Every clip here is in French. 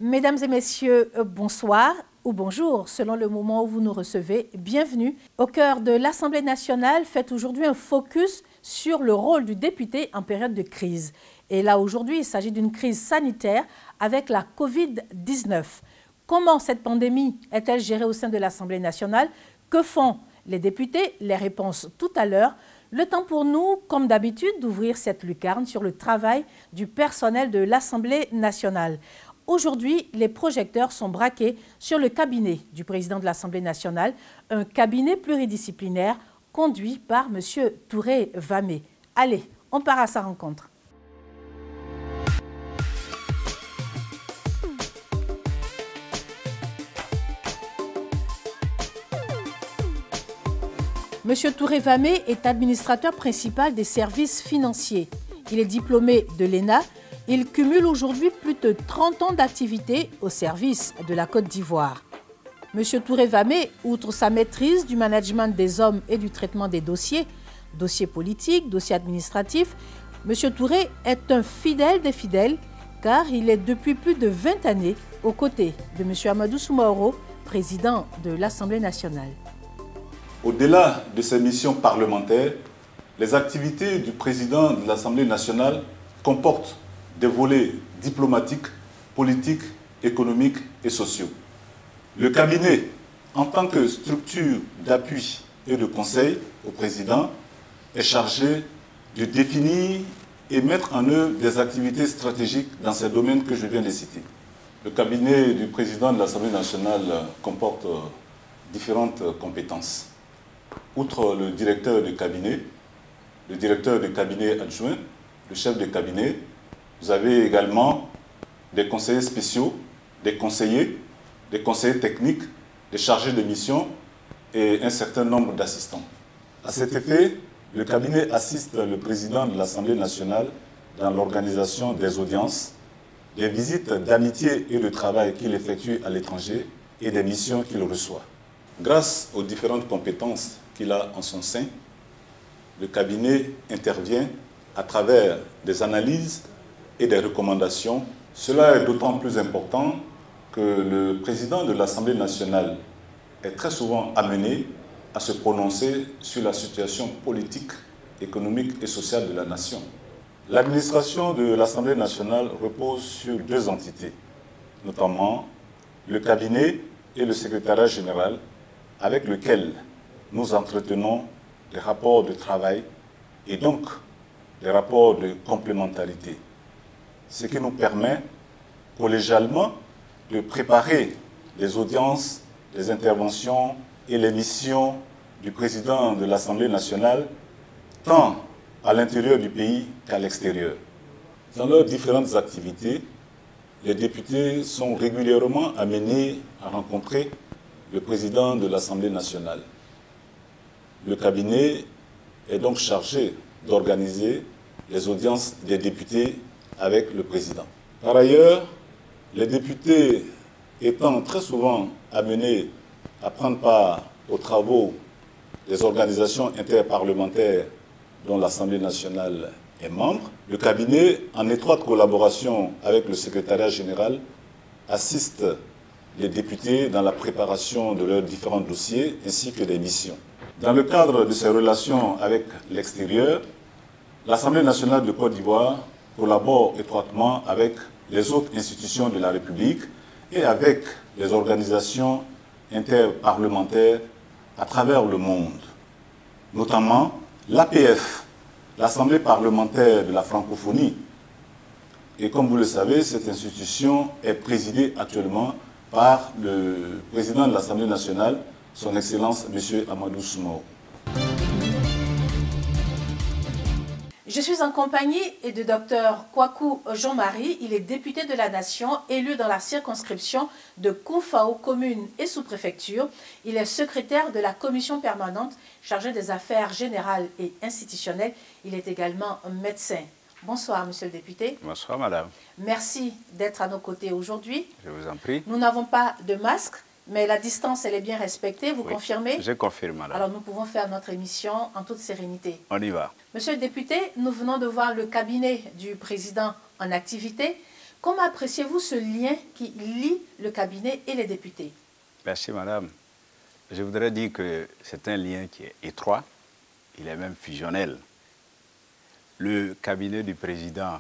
Mesdames et messieurs, bonsoir ou bonjour, selon le moment où vous nous recevez. Bienvenue. Au cœur de l'Assemblée nationale fait aujourd'hui un focus sur le rôle du député en période de crise. Et là, aujourd'hui, il s'agit d'une crise sanitaire avec la Covid-19. Comment cette pandémie est-elle gérée au sein de l'Assemblée nationale? Que font les députés? Les réponses tout à l'heure. Le temps pour nous, comme d'habitude, d'ouvrir cette lucarne sur le travail du personnel de l'Assemblée nationale. Aujourd'hui, les projecteurs sont braqués sur le cabinet du président de l'Assemblée nationale, un cabinet pluridisciplinaire conduit par M. Touré Vamé. Allez, on part à sa rencontre. M. Touré Vamé est administrateur principal des services financiers. Il est diplômé de l'ENA. Il cumule aujourd'hui plus de 30 ans d'activité au service de la Côte d'Ivoire. M. Touré Vamé, outre sa maîtrise du management des hommes et du traitement des dossiers politiques, dossiers administratifs, M. Touré est un fidèle des fidèles car il est depuis plus de 20 années aux côtés de M. Amadou Soumaoro, président de l'Assemblée nationale. Au-delà de ses missions parlementaires, les activités du président de l'Assemblée nationale comportent des volets diplomatiques, politiques, économiques et sociaux. Le cabinet, en tant que structure d'appui et de conseil au président, est chargé de définir et mettre en œuvre des activités stratégiques dans ces domaines que je viens de citer. Le cabinet du président de l'Assemblée nationale comporte différentes compétences. Outre le directeur de cabinet adjoint, le chef de cabinet, vous avez également des conseillers spéciaux, des conseillers techniques, des chargés de mission et un certain nombre d'assistants. À cet effet, le cabinet assiste le président de l'Assemblée nationale dans l'organisation des audiences, des visites d'amitié et de travail qu'il effectue à l'étranger et des missions qu'il reçoit. Grâce aux différentes compétences qu'il a en son sein, le cabinet intervient à travers des analyses et des recommandations. Cela est d'autant plus important que le président de l'Assemblée nationale est très souvent amené à se prononcer sur la situation politique, économique et sociale de la nation. L'administration de l'Assemblée nationale repose sur deux entités, notamment le cabinet et le secrétariat général, avec lequel nous entretenons des rapports de travail et donc des rapports de complémentarité. Ce qui nous permet collégialement de préparer les audiences, les interventions et les missions du président de l'Assemblée nationale, tant à l'intérieur du pays qu'à l'extérieur. Dans leurs différentes activités, les députés sont régulièrement amenés à rencontrer le président de l'Assemblée nationale. Le cabinet est donc chargé d'organiser les audiences des députés avec le président. Par ailleurs, les députés étant très souvent amenés à prendre part aux travaux des organisations interparlementaires dont l'Assemblée nationale est membre, le cabinet, en étroite collaboration avec le secrétariat général, assiste les députés dans la préparation de leurs différents dossiers ainsi que des missions. Dans le cadre de ces relations avec l'extérieur, l'Assemblée nationale de Côte d'Ivoire collabore étroitement avec les autres institutions de la République et avec les organisations interparlementaires à travers le monde, notamment l'APF, l'Assemblée parlementaire de la francophonie. Et comme vous le savez, cette institution est présidée actuellement par le président de l'Assemblée nationale, son Excellence M. Amadou Soumaoro. Je suis en compagnie de Dr Kwaku Jean-Marie. Il est député de la Nation, élu dans la circonscription de Koufao, commune et sous-préfecture. Il est secrétaire de la commission permanente chargée des affaires générales et institutionnelles. Il est également médecin. Bonsoir, monsieur le député. Bonsoir, madame. Merci d'être à nos côtés aujourd'hui. Je vous en prie. Nous n'avons pas de masque, mais la distance, elle est bien respectée. Vous confirmez? Je confirme, madame. Alors, nous pouvons faire notre émission en toute sérénité. On y va. Monsieur le député, nous venons de voir le cabinet du président en activité. Comment appréciez-vous ce lien qui lie le cabinet et les députés? Merci, madame. Je voudrais dire que c'est un lien qui est étroit, il est même fusionnel. Le cabinet du président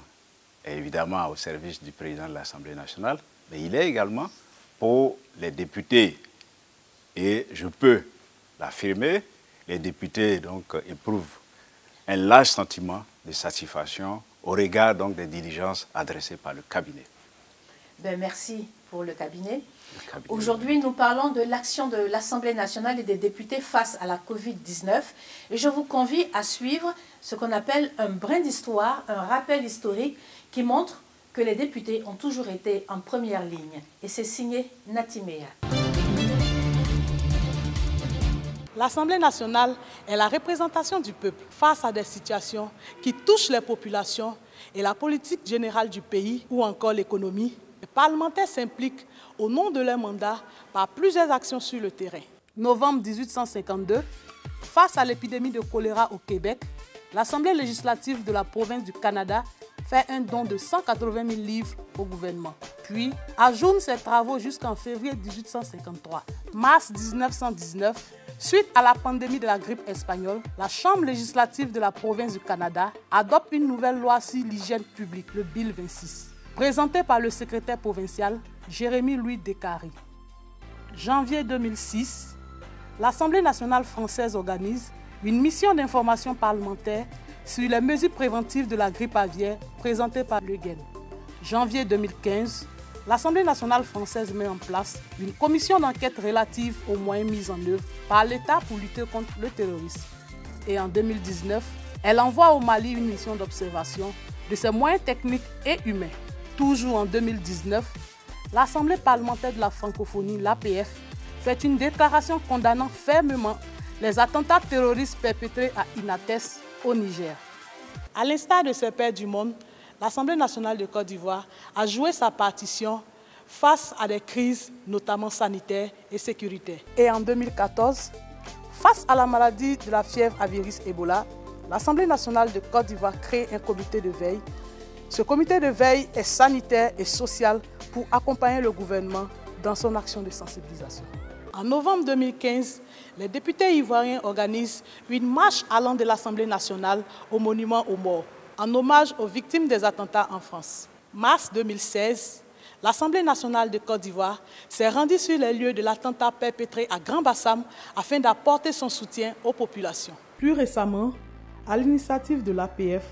est évidemment au service du président de l'Assemblée nationale, mais il est également pour les députés. Et je peux l'affirmer, les députés donc, éprouvent un large sentiment de satisfaction au regard donc, des diligences adressées par le cabinet. Merci pour le cabinet. Aujourd'hui, nous parlons de l'action de l'Assemblée nationale et des députés face à la Covid-19. Et je vous convie à suivre ce qu'on appelle un brin d'histoire, un rappel historique qui montre que les députés ont toujours été en première ligne. Et c'est signé Natimea. L'Assemblée nationale est la représentation du peuple face à des situations qui touchent les populations et la politique générale du pays ou encore l'économie. Les parlementaires s'impliquent au nom de leur mandat par plusieurs actions sur le terrain. Novembre 1852, face à l'épidémie de choléra au Québec, l'Assemblée législative de la province du Canada fait un don de 180 000 livres au gouvernement. Puis, ajourne ses travaux jusqu'en février 1853. Mars 1919, suite à la pandémie de la grippe espagnole, la Chambre législative de la province du Canada adopte une nouvelle loi sur l'hygiène publique, le Bill 26, présenté par le secrétaire provincial Jérémy Louis Descaries. Janvier 2006, l'Assemblée nationale française organise une mission d'information parlementaire sur les mesures préventives de la grippe aviaire présentée par Le Guen. Janvier 2015, l'Assemblée nationale française met en place une commission d'enquête relative aux moyens mis en œuvre par l'État pour lutter contre le terrorisme. Et en 2019, elle envoie au Mali une mission d'observation de ses moyens techniques et humains. Toujours en 2019, l'Assemblée parlementaire de la francophonie, l'APF, fait une déclaration condamnant fermement les attentats terroristes perpétrés à Inates, au Niger. À l'instar de ses pairs du monde, l'Assemblée nationale de Côte d'Ivoire a joué sa partition face à des crises, notamment sanitaires et sécuritaires. Et en 2014, face à la maladie de la fièvre aviaris Ebola, l'Assemblée nationale de Côte d'Ivoire crée un comité de veille. Ce comité de veille est sanitaire et social pour accompagner le gouvernement dans son action de sensibilisation. En novembre 2015, les députés ivoiriens organisent une marche allant de l'Assemblée nationale au monument aux morts, en hommage aux victimes des attentats en France. Mars 2016, l'Assemblée nationale de Côte d'Ivoire s'est rendue sur les lieux de l'attentat perpétré à Grand-Bassam afin d'apporter son soutien aux populations. Plus récemment, à l'initiative de l'APF,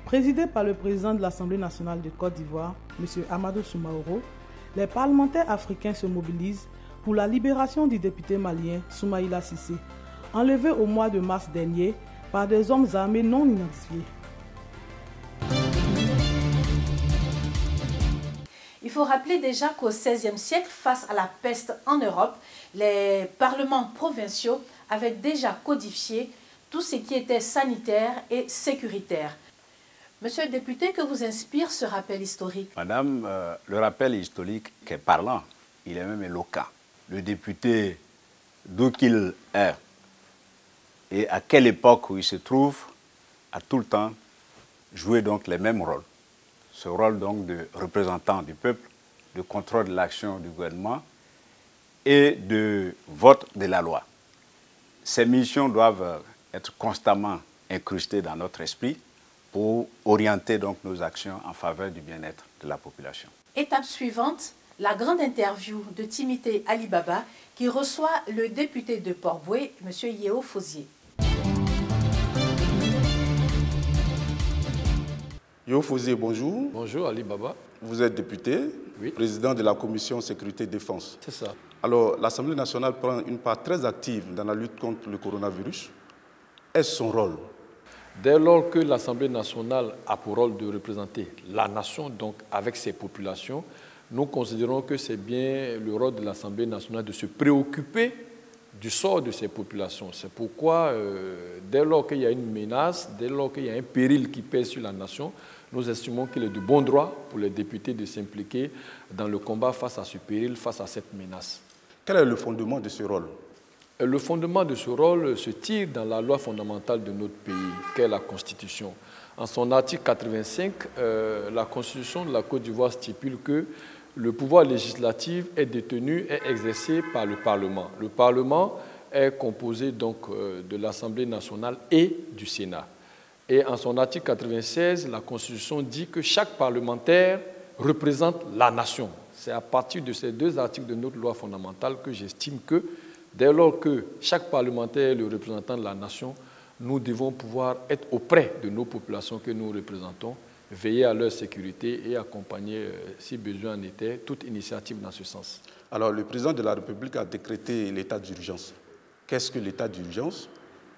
présidée par le président de l'Assemblée nationale de Côte d'Ivoire, M. Amadou Soumaoro, les parlementaires africains se mobilisent pour la libération du député malien Soumaïla Cissé, enlevé au mois de mars dernier par des hommes armés non identifiés. Il faut rappeler déjà qu'au XVIe siècle, face à la peste en Europe, les parlements provinciaux avaient déjà codifié tout ce qui était sanitaire et sécuritaire. Monsieur le député, que vous inspire ce rappel historique? Madame, le rappel historique est parlant, il est même éloquent. Le député, d'où qu'il est et à quelle époque où il se trouve, a tout le temps joué donc les mêmes rôles. Ce rôle donc de représentant du peuple, de contrôle de l'action du gouvernement et de vote de la loi. Ces missions doivent être constamment incrustées dans notre esprit pour orienter donc nos actions en faveur du bien-être de la population. Étape suivante, la grande interview de Timothée Alibaba qui reçoit le député de Port-Bouët, M. Yeo Fosier. Yeo Fosier, bonjour. Bonjour Alibaba. Vous êtes député, oui, président de la commission sécurité-défense. C'est ça. Alors, l'Assemblée nationale prend une part très active dans la lutte contre le coronavirus. Est-ce son rôle? Dès lors que l'Assemblée nationale a pour rôle de représenter la nation, donc avec ses populations, nous considérons que c'est bien le rôle de l'Assemblée nationale de se préoccuper du sort de ces populations. C'est pourquoi, dès lors qu'il y a une menace, dès lors qu'il y a un péril qui pèse sur la nation, nous estimons qu'il est de bon droit pour les députés de s'impliquer dans le combat face à ce péril, face à cette menace. Quel est le fondement de ce rôle? Le fondement de ce rôle se tire dans la loi fondamentale de notre pays, qu'est la Constitution. En son article 85, la Constitution de la Côte d'Ivoire stipule que le pouvoir législatif est détenu et exercé par le Parlement. Le Parlement est composé donc de l'Assemblée nationale et du Sénat. Et en son article 96, la Constitution dit que chaque parlementaire représente la nation. C'est à partir de ces deux articles de notre loi fondamentale que j'estime que, dès lors que chaque parlementaire est le représentant de la nation, nous devons pouvoir être auprès de nos populations que nous représentons, veiller à leur sécurité et accompagner, si besoin en était, toute initiative dans ce sens. Alors, le président de la République a décrété l'état d'urgence. Qu'est-ce que l'état d'urgence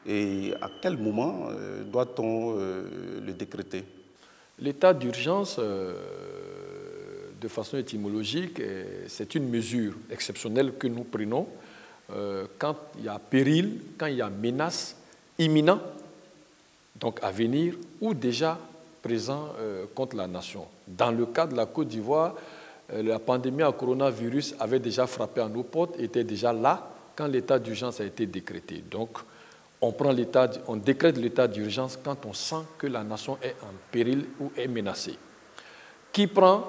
et à quel moment doit-on le décréter? L'état d'urgence, de façon étymologique, c'est une mesure exceptionnelle que nous prenons quand il y a péril, quand il y a menace imminente, donc à venir, ou déjà présent contre la nation. Dans le cas de la Côte d'Ivoire, la pandémie à coronavirus avait déjà frappé à nos portes, était déjà là quand l'état d'urgence a été décrété. Donc, on décrète l'état d'urgence quand on sent que la nation est en péril ou est menacée. Qui prend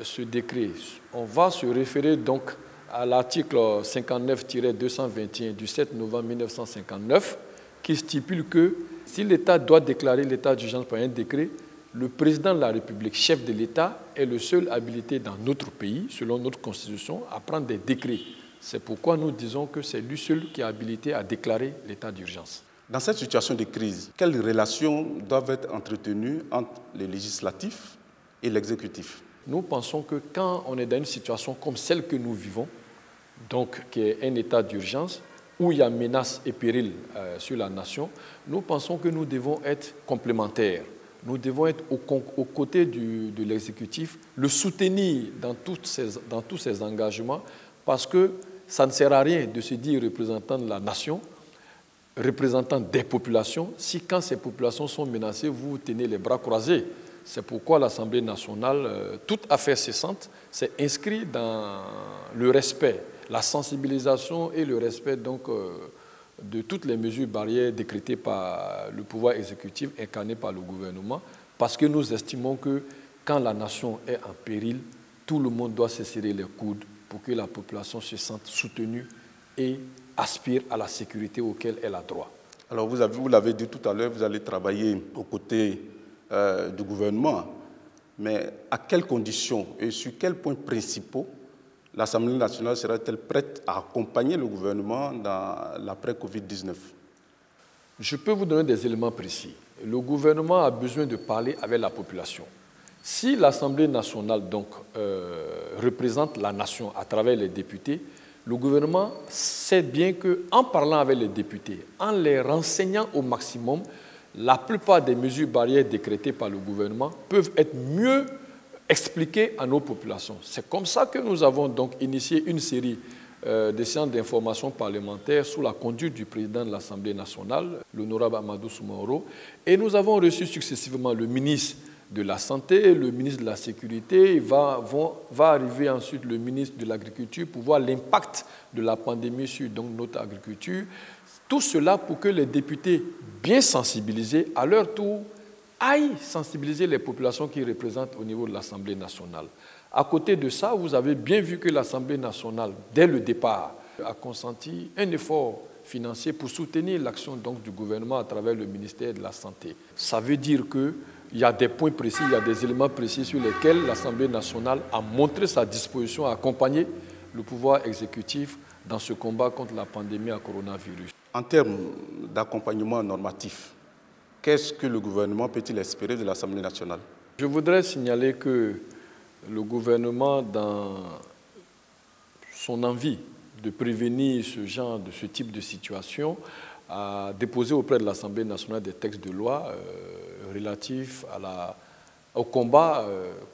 ce décret? On va se référer donc à l'article 59-221 du 7 novembre 1959 qui stipule que si l'État doit déclarer l'état d'urgence par un décret, le président de la République, chef de l'État, est le seul habilité dans notre pays, selon notre Constitution, à prendre des décrets. C'est pourquoi nous disons que c'est lui seul qui est habilité à déclarer l'état d'urgence. Dans cette situation de crise, quelles relations doivent être entretenues entre le législatif et l'exécutif? Nous pensons que quand on est dans une situation comme celle que nous vivons, donc qui est un état d'urgence, où il y a menace et péril sur la nation, nous pensons que nous devons être complémentaires. Nous devons être aux côtés de l'exécutif, le soutenir dans tous ses engagements, parce que ça ne sert à rien de se dire représentant de la nation, représentant des populations, si quand ces populations sont menacées, vous tenez les bras croisés. C'est pourquoi l'Assemblée nationale, toute affaire cessante, s'est inscrite dans le respect, la sensibilisation et le respect donc, de toutes les mesures barrières décrétées par le pouvoir exécutif incarné par le gouvernement, parce que nous estimons que quand la nation est en péril, tout le monde doit se serrer les coudes pour que la population se sente soutenue et aspire à la sécurité auquel elle a droit. Alors vous l'avez dit tout à l'heure, vous allez travailler aux côtés du gouvernement, mais à quelles conditions et sur quels points principaux l'Assemblée nationale sera-t-elle prête à accompagner le gouvernement dans l'après-Covid-19? Je peux vous donner des éléments précis. Le gouvernement a besoin de parler avec la population. Si l'Assemblée nationale donc, représente la nation à travers les députés, le gouvernement sait bien qu'en parlant avec les députés, en les renseignant au maximum, la plupart des mesures barrières décrétées par le gouvernement peuvent être mieux expliquées à nos populations. C'est comme ça que nous avons donc initié une série de séances d'information parlementaire sous la conduite du président de l'Assemblée nationale, l'honorable Amadou Soumaoro, et nous avons reçu successivement le ministre de la Santé, le ministre de la Sécurité, va arriver ensuite le ministre de l'Agriculture pour voir l'impact de la pandémie sur donc, notre agriculture. Tout cela pour que les députés, bien sensibilisés, à leur tour, aillent sensibiliser les populations qu'ils représentent au niveau de l'Assemblée nationale. À côté de ça, vous avez bien vu que l'Assemblée nationale, dès le départ, a consenti un effort financier pour soutenir l'action donc, du gouvernement à travers le ministère de la Santé. Ça veut dire qu'il y a des points précis, il y a des éléments précis sur lesquels l'Assemblée nationale a montré sa disposition à accompagner le pouvoir exécutif dans ce combat contre la pandémie à coronavirus. En termes d'accompagnement normatif, qu'est-ce que le gouvernement peut-il espérer de l'Assemblée nationale? Je voudrais signaler que le gouvernement, dans son envie de prévenir ce type de situation, a déposé auprès de l'Assemblée nationale des textes de loi relatifs au combat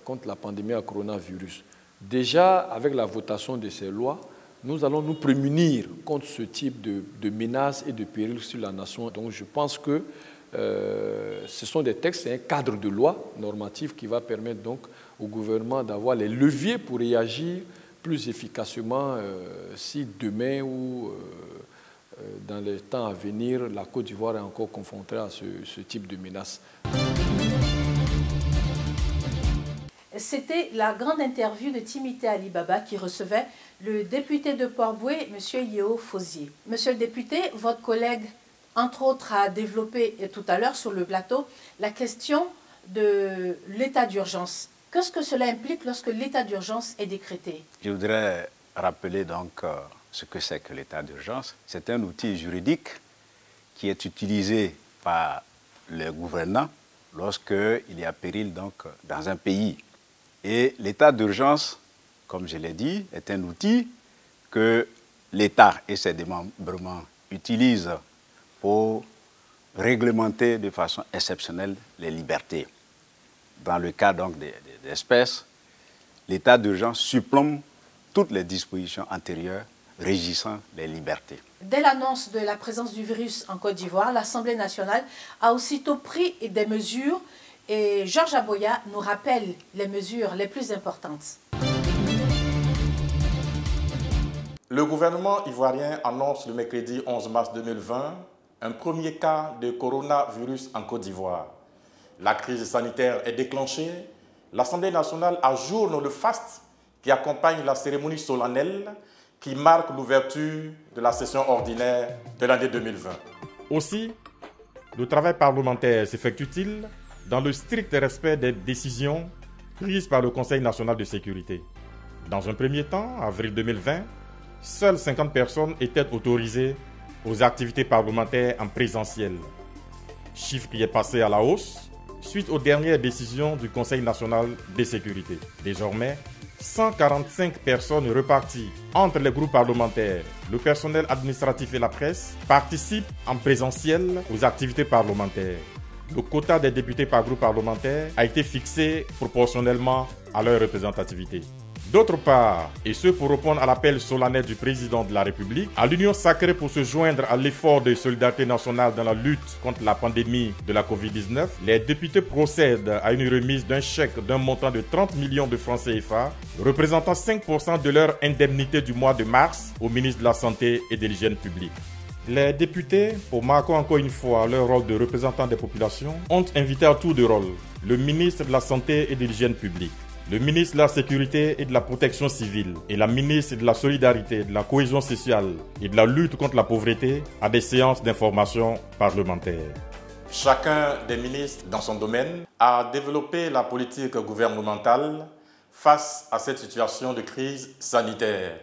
contre la pandémie à coronavirus. Déjà, avec la votation de ces lois, nous allons nous prémunir contre ce type de menaces et de périls sur la nation. Donc je pense que ce sont des textes, c'est un cadre de loi normatif qui va permettre donc au gouvernement d'avoir les leviers pour réagir plus efficacement si demain ou dans les temps à venir, la Côte d'Ivoire est encore confrontée à ce type de menaces. c'était la grande interview de Timité Alibaba qui recevait le député de Port-Bouët, M. Yeo Fosier. Monsieur le député, votre collègue, entre autres, a développé tout à l'heure sur le plateau la question de l'état d'urgence. Qu'est-ce que cela implique lorsque l'état d'urgence est décrété? Je voudrais rappeler donc ce que c'est que l'état d'urgence. C'est un outil juridique qui est utilisé par les gouvernants lorsqu'il y a péril donc, dans un pays. Et l'état d'urgence, comme je l'ai dit, est un outil que l'État et ses démembrements utilisent pour réglementer de façon exceptionnelle les libertés. Dans le cas donc des espèces, l'état d'urgence supplombe toutes les dispositions antérieures régissant les libertés. Dès l'annonce de la présence du virus en Côte d'Ivoire, l'Assemblée nationale a aussitôt pris des mesures et Georges Aboya nous rappelle les mesures les plus importantes. Le gouvernement ivoirien annonce le mercredi 11 mars 2020 un premier cas de coronavirus en Côte d'Ivoire. La crise sanitaire est déclenchée. L'Assemblée nationale ajourne le faste qui accompagne la cérémonie solennelle qui marque l'ouverture de la session ordinaire de l'année 2020. Aussi, le travail parlementaire s'effectue-t-il dans le strict respect des décisions prises par le Conseil national de sécurité. Dans un premier temps, avril 2020, seules 50 personnes étaient autorisées aux activités parlementaires en présentiel. Chiffre qui est passé à la hausse suite aux dernières décisions du Conseil national de sécurité. Désormais, 145 personnes reparties entre les groupes parlementaires, le personnel administratif et la presse participent en présentiel aux activités parlementaires. Le quota des députés par groupe parlementaire a été fixé proportionnellement à leur représentativité. D'autre part, et ce pour répondre à l'appel solennel du président de la République, à l'union sacrée pour se joindre à l'effort de solidarité nationale dans la lutte contre la pandémie de la Covid-19, les députés procèdent à une remise d'un chèque d'un montant de 30 millions de francs CFA, représentant 5% de leur indemnité du mois de mars au ministre de la Santé et de l'Hygiène publique. Les députés, pour marquer encore une fois leur rôle de représentant des populations, ont invité à tour de rôle le ministre de la Santé et de l'Hygiène publique, le ministre de la Sécurité et de la Protection civile et la ministre de la Solidarité, de la Cohésion sociale et de la lutte contre la pauvreté à des séances d'information parlementaire. Chacun des ministres dans son domaine a développé la politique gouvernementale face à cette situation de crise sanitaire.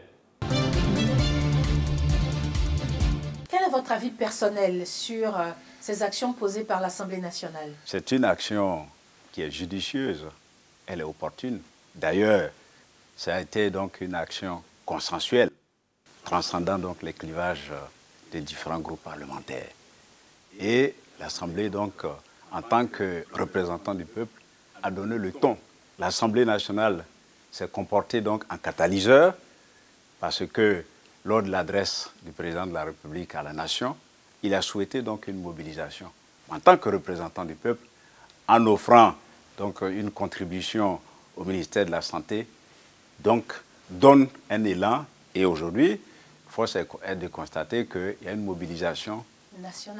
Quel est votre avis personnel sur ces actions posées par l'Assemblée nationale? C'est une action qui est judicieuse. Elle est opportune. D'ailleurs, ça a été donc une action consensuelle, transcendant donc les clivages des différents groupes parlementaires. Et l'Assemblée, donc, en tant que représentant du peuple, a donné le ton. L'Assemblée nationale s'est comportée donc en catalyseur, parce que lors de l'adresse du président de la République à la nation, il a souhaité donc une mobilisation. En tant que représentant du peuple, en offrant donc une contribution au ministère de la Santé, donc donne un élan. Et aujourd'hui, force est de constater qu'il y a une mobilisation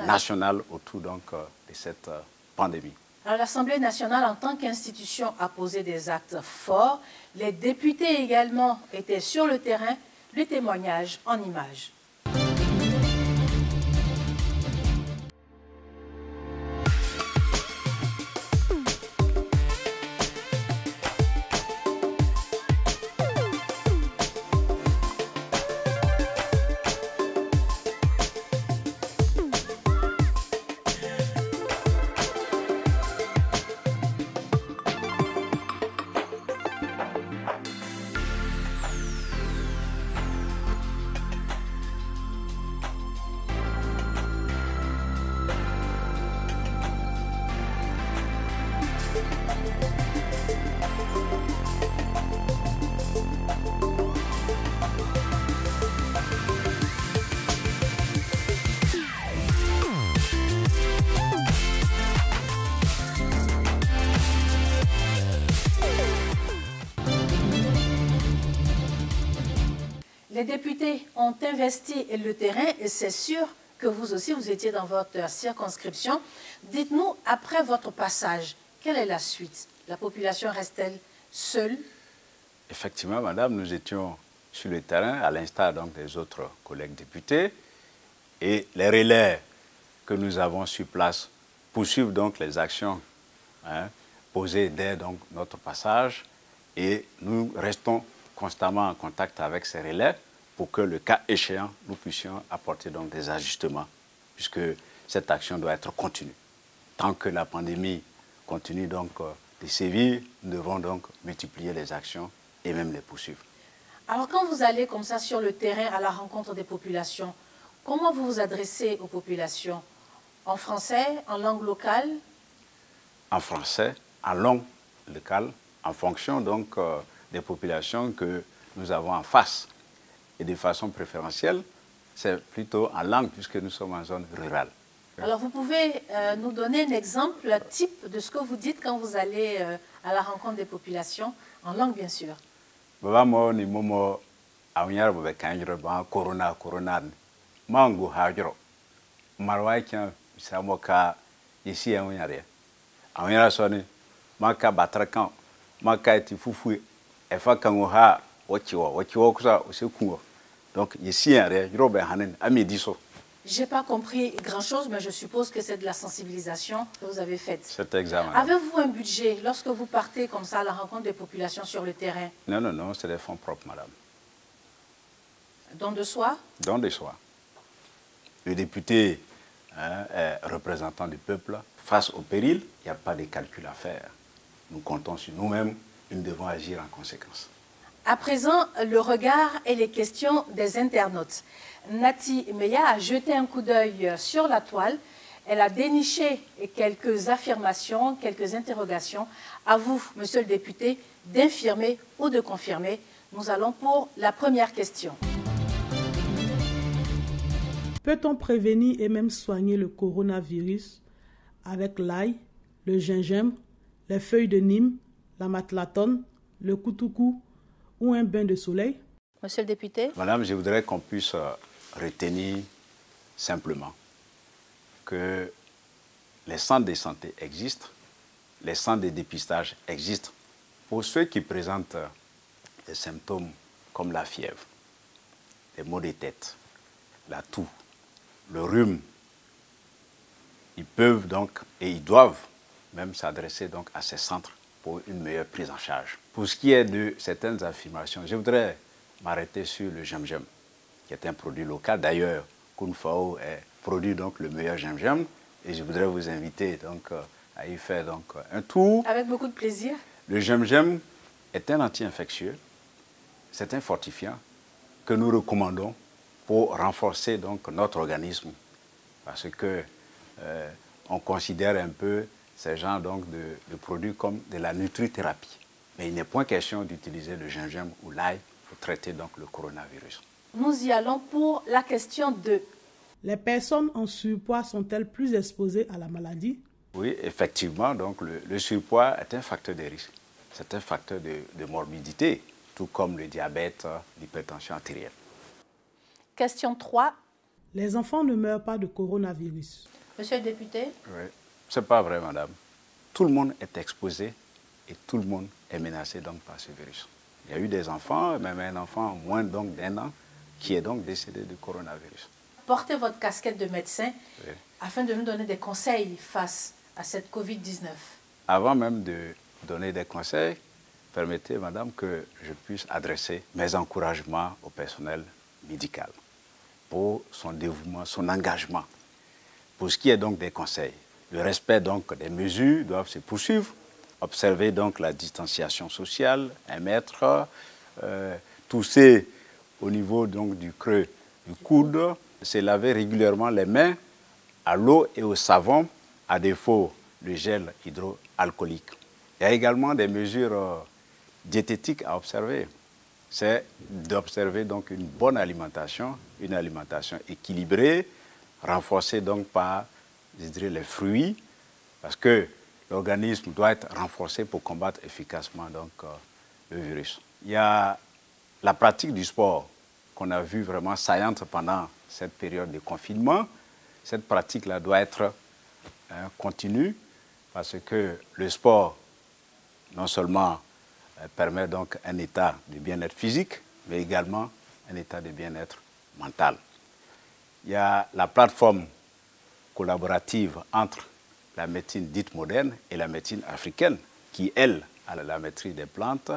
nationale autour donc, de cette pandémie. Alors l'Assemblée nationale, en tant qu'institution, a posé des actes forts. Les députés également étaient sur le terrain. Le témoignage en images. Les députés ont investi le terrain et c'est sûr que vous aussi, vous étiez dans votre circonscription. Dites-nous, après votre passage, quelle est la suite? La population reste-t-elle seul? Effectivement, madame, nous étions sur le terrain, à l'instar donc des autres collègues députés, et les relais que nous avons sur place poursuivent donc les actions posées dès donc notre passage, et nous restons constamment en contact avec ces relais pour que, le cas échéant, nous puissions apporter donc des ajustements, puisque cette action doit être continue. Tant que la pandémie continue donc de sévir, nous devons donc multiplier les actions et même les poursuivre. Alors quand vous allez comme ça sur le terrain à la rencontre des populations, comment vous vous adressez aux populations? En français, en langue locale? En français, en langue locale, en fonction donc des populations que nous avons en face. Et de façon préférentielle, c'est plutôt en langue puisque nous sommes en zone rurale. Alors vous pouvez nous donner un exemple type de ce que vous dites quand vous allez à la rencontre des populations, en langue bien sûr. Baba ni momo awnyar bobe kanjro ba corona mango hajro marwa kyan samoka ici awnyare awnyara soni maka batrakan maka ti fufu e fa kango ha wachiwo kusa osekungo donc ici are robe hanen amediso. J'ai pas compris grand-chose, mais je suppose que c'est de la sensibilisation que vous avez faite. Cet examen. Avez-vous un budget lorsque vous partez comme ça à la rencontre des populations sur le terrain? Non, c'est des fonds propres, madame. Don de soi? Don de soi. Le député est représentant du peuple. Face au péril, il n'y a pas de calcul à faire. Nous comptons sur nous-mêmes et nous devons agir en conséquence. À présent, le regard et les questions des internautes. Nati Meya a jeté un coup d'œil sur la toile. Elle a déniché quelques affirmations, quelques interrogations. À vous, monsieur le député, d'infirmer ou de confirmer. Nous allons pour la première question. Peut-on prévenir et même soigner le coronavirus avec l'ail, le gingembre, les feuilles de Nîmes, la matelatone, le koutoukou ou un bain de soleil? Monsieur le député. Madame, je voudrais qu'on puisse retenir simplement que les centres de santé existent, les centres de dépistage existent pour ceux qui présentent des symptômes comme la fièvre, les maux de tête, la toux, le rhume. Ils peuvent donc et ils doivent même s'adresser donc à ces centres pour une meilleure prise en charge. Pour ce qui est de certaines affirmations, je voudrais m'arrêter sur le gingembre, qui est un produit local. D'ailleurs, Kunfao produit donc le meilleur gingembre et je voudrais vous inviter donc à y faire donc un tour. Avec beaucoup de plaisir. Le gingembre est un anti-infectieux, c'est un fortifiant que nous recommandons pour renforcer donc notre organisme parce que on considère un peu ces genres donc de produits comme de la nutrithérapie. Mais il n'est point question d'utiliser le gingembre ou l'ail pour traiter donc le coronavirus. Nous y allons pour la question 2. Les personnes en surpoids sont-elles plus exposées à la maladie? Oui, effectivement, donc le surpoids est un facteur de risque. C'est un facteur de morbidité, tout comme le diabète, l'hypertension artérielle. Question 3. Les enfants ne meurent pas de coronavirus. Monsieur le député. Oui, ce n'est pas vrai, madame. Tout le monde est exposé et tout le monde est menacé donc par ce virus. Il y a eu des enfants, même un enfant moins donc d'1 an, qui est donc décédé du coronavirus. Portez votre casquette de médecin oui, afin de nous donner des conseils face à cette Covid-19. Avant même de donner des conseils, permettez, madame, que je puisse adresser mes encouragements au personnel médical pour son dévouement, son engagement. Pour ce qui est donc des conseils, le respect donc des mesures doivent se poursuivre. Observer donc la distanciation sociale, 1 mètre, tousser au niveau donc du creux du coude, se laver régulièrement les mains à l'eau et au savon, à défaut le gel hydroalcoolique. Il y a également des mesures diététiques à observer. C'est d'observer donc une bonne alimentation, une alimentation équilibrée, renforcée donc par, je dirais, les fruits, parce que l'organisme doit être renforcé pour combattre efficacement donc, le virus. Il y a la pratique du sport qu'on a vu vraiment saillante pendant cette période de confinement. Cette pratique-là doit être continue parce que le sport non seulement permet donc un état de bien-être physique, mais également un état de bien-être mental. Il y a la plateforme collaborative entre la médecine dite moderne et la médecine africaine, qui, elle, a la maîtrise des plantes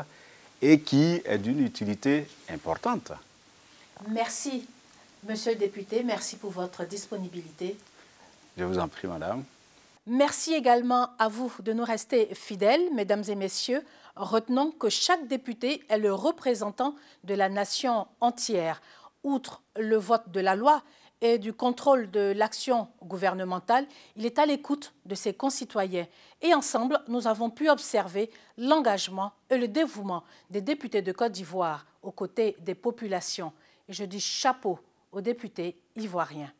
et qui est d'une utilité importante. Merci, monsieur le député, merci pour votre disponibilité. Je vous en prie, madame. Merci également à vous de nous rester fidèles, mesdames et messieurs. Retenons que chaque député est le représentant de la nation entière. Outre le vote de la loi et du contrôle de l'action gouvernementale, il est à l'écoute de ses concitoyens. Et ensemble, nous avons pu observer l'engagement et le dévouement des députés de Côte d'Ivoire aux côtés des populations. Et je dis chapeau aux députés ivoiriens.